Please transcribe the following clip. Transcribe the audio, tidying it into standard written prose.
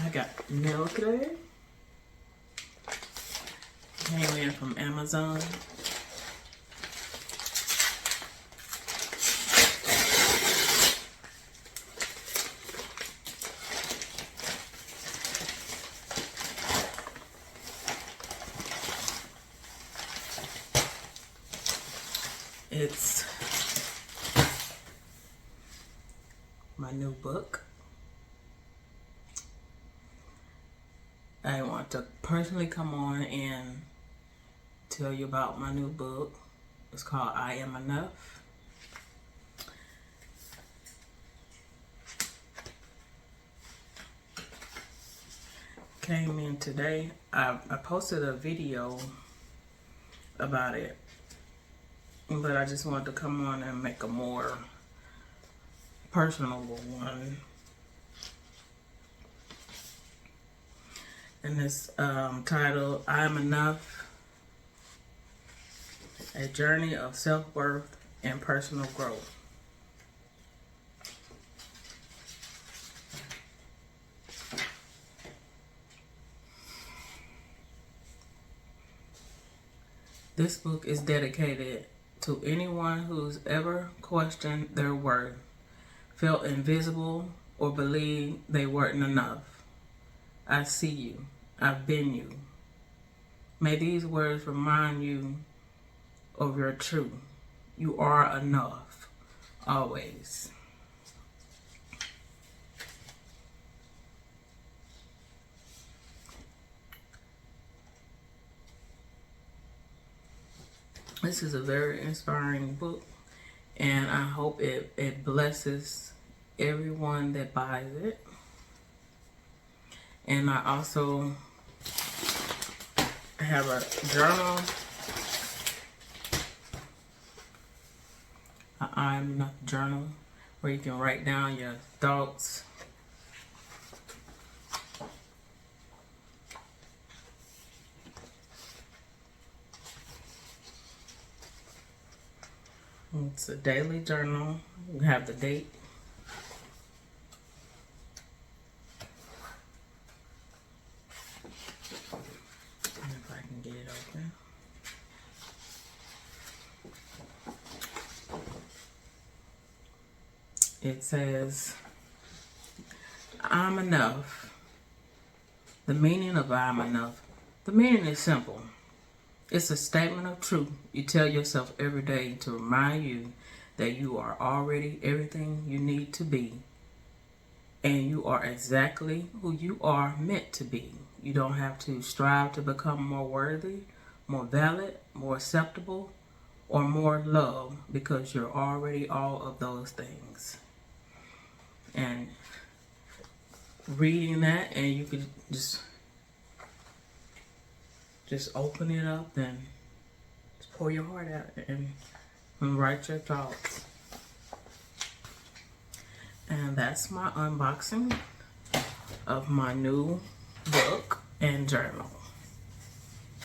I got milk today. Came in from Amazon. It's my new book. I want to personally come on and tell you about my new book. It's called I Am Enough. Came in today. I posted a video about it, but I just wanted to come on and make a more personal one. And it's titled I Am Enough, A Journey of Self-Worth and Personal Growth. This book is dedicated to anyone who's ever questioned their worth, felt invisible, or believed they weren't enough. I see you. I've been you. May these words remind you of your truth. You are enough, always. This is a very inspiring book, and I hope it blesses everyone that buys it. And I also have a journal, an I Am Enough journal, where you can write down your thoughts, it's a daily journal. You have the date. If I can get it open. It says, I'm enough. The meaning of I'm enough. The meaning is simple. It's a statement of truth you tell yourself every day to remind you that you are already everything you need to be, and you are exactly who you are meant to be. You don't have to strive to become more worthy, more valid, more acceptable, or more loved, because you're already all of those things. And reading that, and you could just open it up and just pour your heart out and write your thoughts. And that's my unboxing of my new book and journal.